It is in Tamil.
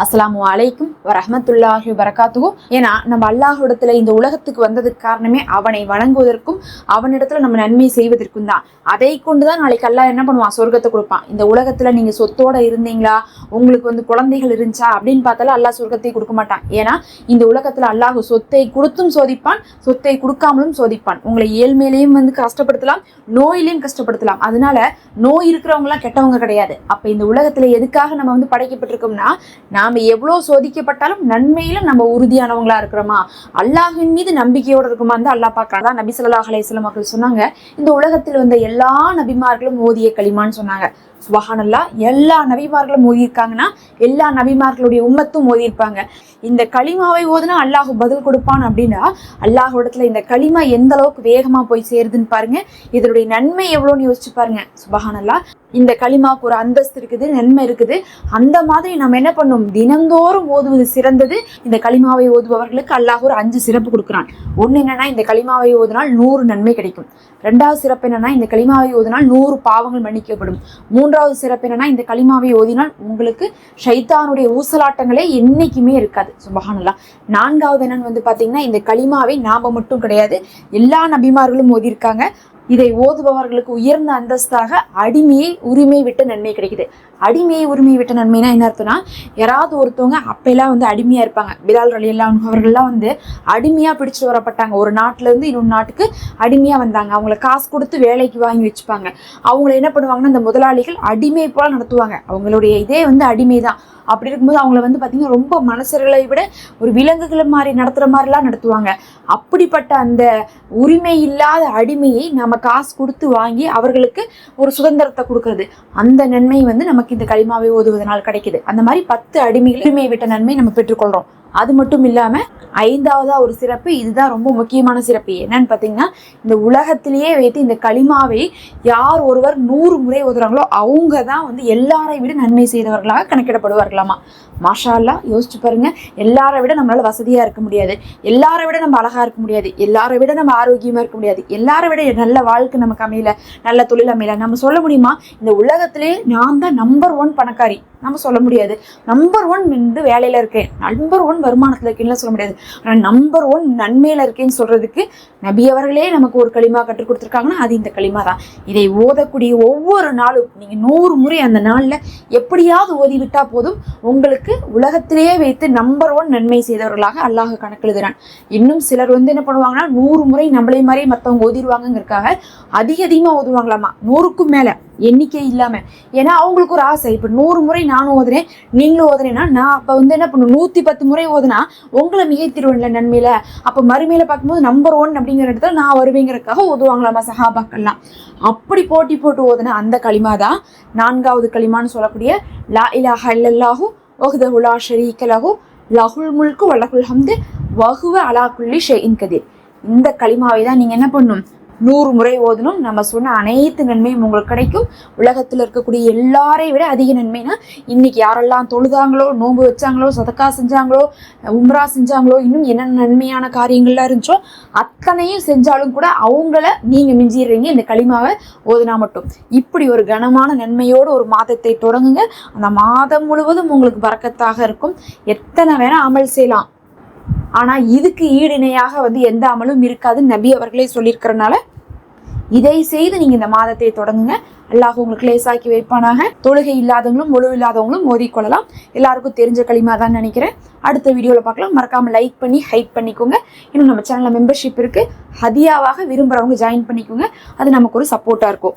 அஸ்ஸலாமு அலைக்கும் வரஹ்மத்துல்லாஹி வபரகாத்துஹு. ஏன்னா நம்ம அல்லாஹ்விடத்துல இந்த உலகத்துக்கு வந்ததுக்கு காரணமே அவனை வணங்குவதற்கும் அவனிடத்துல நம்ம நன்மை செய்வதற்கும் தான். அதை கொண்டுதான் நாளைக்கு அல்லாஹ் என்ன பண்ணுவான், சொர்க்கத்தை கொடுப்பான். இந்த உலகத்துல நீங்க சொத்தோட இருந்தீங்களா, உங்களுக்கு குழந்தைகள் இருந்துச்சா அப்படின்னு பார்த்தாலும் அல்லாஹ் சொர்க்கத்தை கொடுக்க மாட்டான். ஏன்னா இந்த உலகத்துல அல்லாஹ் சொத்தை கொடுத்தும் சோதிப்பான், சொத்தை கொடுக்காமலும் சோதிப்பான். உங்களை ஏழ்மையிலையும் கஷ்டப்படுத்தலாம், நோயிலையும் கஷ்டப்படுத்தலாம். அதனால நோய் இருக்கிறவங்க எல்லாம் கெட்டவங்க கிடையாது. அப்ப இந்த உலகத்துல எதுக்காக நம்ம படைக்கப்பட்டிருக்கோம்னா, நாம எவ்வளவு சோதிக்கப்பட்டாலும் நன்மையில நம்ம உறுதியானவங்களா இருக்கிறோமா, அல்லாஹ்வின் மீது நம்பிக்கையோடு இருக்குமா தான் அல்லாஹ் பார்க்கறான். நபி ஸல்லல்லாஹு அலைஹி வஸல்லம் அவர்கள் சொன்னாங்க, இந்த உலகத்தில் வந்த எல்லா நபிமார்களும் ஓதிய கலிமான்னு சொன்னாங்க. சுப்ஹானல்லாஹ், எல்லா நபிமார்களும் ஓதியிருக்காங்கன்னா எல்லா நபிமார்களுடைய உம்மத்தும் ஓதியிருப்பாங்க. இந்த களிமாவை ஓதுனா அல்லாஹ் பதில் கொடுப்பான் அப்படின்னா அல்லாஹ்விடத்துல இந்த களிமா எந்த அளவுக்கு வேகமா போய் சேருதுன்னு பாருங்க. இதனுடைய நன்மை எவ்வளோன்னு யோசிச்சு பாருங்க. சுப்ஹானல்லாஹ், இந்த களிமாவுக்கு ஒரு அந்தஸ்து இருக்குது, நன்மை இருக்குது. அந்த மாதிரி நம்ம என்ன பண்ணும், தினந்தோறும் ஓதுவது சிறந்தது. இந்த களிமாவை ஓதுபவர்களுக்கு அல்லாஹ் ஒரு 5 சிறப்பு கொடுக்குறான். ஒன்று என்னன்னா, இந்த களிமாவை ஓதினால் 100 நன்மை கிடைக்கும். 2வது சிறப்பு என்னன்னா, இந்த களிமாவை ஓதினால் 100 பாவங்கள் மன்னிக்கப்படும். 3வது சிறப்பு என்னன்னா, இந்த களிமாவை ஓதினால் உங்களுக்கு ஷைத்தானுடைய ஊசலாட்டங்களே என்னைக்குமே இருக்காது. சுப்ஹானல்லாஹ். 4வது என்னன்னு பாத்தீங்கன்னா, இந்த களிமாவை நாம மட்டும் கிடையாது, எல்லா நபிமார்களும் ஓதியிருக்காங்க. இதை ஓதுபவர்களுக்கு உயர்ந்த அந்தஸ்தாக அடிமையை உரிமை விட்ட நன்மை கிடைக்குது. அடிமையை உரிமை விட்ட நன்மைனா என்ன அர்த்தம்னா, யாராவது ஒருத்தவங்க அப்பெல்லாம் அடிமையா இருப்பாங்க. பிலால் ரலியல்லாஹு அன்ஹு அவர்கள்லாம் அடிமையா பிடிச்சிட்டு வரப்பட்டாங்க. ஒரு நாட்டுல இருந்து இன்னொரு நாட்டுக்கு அடிமையா வந்தாங்க. அவங்கள காசு கொடுத்து வேலைக்கு வாங்கி வச்சுப்பாங்க. அவங்கள என்ன பண்ணுவாங்கன்னா, இந்த முதலாளிகள் அடிமை போல நடத்துவாங்க. அவங்களுடைய இதே அடிமை தான். அப்படி இருக்கும்போது அவங்கள பார்த்தீங்கன்னா ரொம்ப மனுஷர்களை விட ஒரு விலங்குகளை மாதிரி நடத்துகிற மாதிரிலாம் நடத்துவாங்க. அப்படிப்பட்ட அந்த உரிமை இல்லாத அடிமையை நம்ம காசு கொடுத்து வாங்கி அவர்களுக்கு ஒரு சுதந்திரத்தை கொடுக்கறது, அந்த நன்மை நமக்கு இந்த களிமாவை ஓதுவதனால் கிடைக்குது. அந்த மாதிரி 10 அடிமைகள் உரிமை விட்ட நன்மை நம்ம பெற்றுக்கொள்றோம். அது மட்டும் இல்லாம 5வதா ஒரு சிறப்பு, இதுதான் ரொம்ப முக்கியமான சிறப்பு. என்னன்னு பார்த்தீங்கன்னா, இந்த உலகத்திலேயே வைத்து இந்த களிமாவை யார் ஒருவர் 100 முறை ஓதுறாங்களோ அவங்க தான் எல்லாரை விட நன்மை செய்தவர்களாக கணக்கிடப்படுவார்களாமா. மாஷா அல்லாஹ், யோசிச்சு பாருங்க. எல்லாரை விட நம்மளால வசதியா இருக்க முடியாது, எல்லாரை விட நம்ம அழகா இருக்க முடியாது, எல்லாரை விட நம்ம ஆரோக்கியமா இருக்க முடியாது, எல்லாரை விட நல்ல வாழ்க்கை நமக்கு அமையல, நல்ல தொழில் அமையல. நம்ம சொல்ல முடியுமா, இந்த உலகத்திலே நான் தான் நம்பர் 1 பணக்காரி? நம்ம சொல்ல முடியாது. நம்பர் 1 வேலையில இருக்கேன், நம்பர் 1 வருமானத்துல இருக்கேன்னு சொல்ல முடியாது. ஆனால் நம்பர் 1 நன்மையில இருக்கேன்னு சொல்றதுக்கு நபி அவர்களே நமக்கு ஒரு களிமா கற்றுக் கொடுத்துருக்காங்கன்னா அது இந்த களிமா தான். இதை ஓதக்கூடிய ஒவ்வொரு நாளும் நீங்க 100 முறை அந்த நாள்ல எப்படியாவது ஓதி விட்டா போதும், உங்களுக்கு உலகத்திலேயே வைத்து நம்பர் 1 நன்மை செய்தவர்களாக அல்லாஹ் கணக்கெழுதுறான். இன்னும் சிலர் என்ன பண்ணுவாங்கன்னா, 100 முறை நம்மளே மாதிரி மற்றவங்க ஓதிடுவாங்கிறதுக்காக அதிகமா ஓதுவாங்களாமா, 100க்கும் மேல எண்ணிக்கை இல்லாம. ஏன்னா அவங்களுக்கு ஒரு ஆசை, இப்ப 100 முறை நானும் ஓதுறேன் நீங்களும் ஓதுறேன்னா நான் அப்ப என்ன பண்ணும், 110 முறை ஓதுனா உங்களை மிகைத்திருவேன்ல நன்மையில. அப்ப மறுமையில பார்க்கும்போது நம்பர் 1 அப்படிங்கிற இடத்துல நான் வருவேங்கிறதுக்காக ஓதுவாங்களாமா சஹாபாக்கள்லாம். அப்படி போட்டி போட்டு ஓதுனா அந்த களிமா தான் 4வது களிமான்னு சொல்லக்கூடிய லா இலாஹ இல்லல்லாஹு வஹ்தஹு லா ஷரீக லஹு லஹுல் முல்கு வலஹுல் ஹம்து வஹுவ அலா குல்லி ஷைஇன் கதீர். இந்த களிமாவை தான் நீங்க என்ன பண்ணணும், 100 முறை ஓதணும். நம்ம சொன்ன அனைத்து நன்மையும் உங்களுக்கு கிடைக்கும். உலகத்தில் இருக்கக்கூடிய எல்லாரை விட அதிக நன்மைனா, இன்னைக்கு யாரெல்லாம் தொழுதாங்களோ, நோன்பு வச்சாங்களோ, சதக்கா செஞ்சாங்களோ, உம்ரா செஞ்சாங்களோ, இன்னும் என்னென்ன நன்மையான காரியங்கள்லாம் இருந்துச்சோ அத்தனையும் செஞ்சாலும் கூட அவங்கள நீங்க மிஞ்சிடுறீங்க இந்த களிமாவை ஓதுனா மட்டும். இப்படி ஒரு கனமான நன்மையோடு ஒரு மாதத்தை தொடங்குங்க. அந்த மாதம் முழுவதும் உங்களுக்கு பரக்கத்தாக இருக்கும். எத்தனை வேணா அமல் செய்யலாம், ஆனா இதுக்கு ஈடிணையாக எந்த அமலும் இருக்காது நபி அவர்களே சொல்லியிருக்கிறனால இதை செய்து நீங்க இந்த மாதத்தை தொடங்குங்க. அல்லாஹ் உங்களுக்கு லேசாக்கி வைப்பானாக. தொழுகை இல்லாதவங்களும் ஒழுவு இல்லாதவங்களும் ஓதிக்கொள்ளலாம். எல்லாருக்கும் தெரிஞ்ச களிமா தான் நினைக்கிறேன். அடுத்த வீடியோல பார்க்கலாம். மறக்காம லைக் பண்ணி ஹைப் பண்ணிக்கோங்க. இன்னும் நம்ம சேனல்ல மெம்பர்ஷிப் இருக்கு, ஹதியாவாக விரும்புறவங்க ஜாயின் பண்ணிக்கோங்க. அது நமக்கு ஒரு சப்போர்ட்டா இருக்கும்.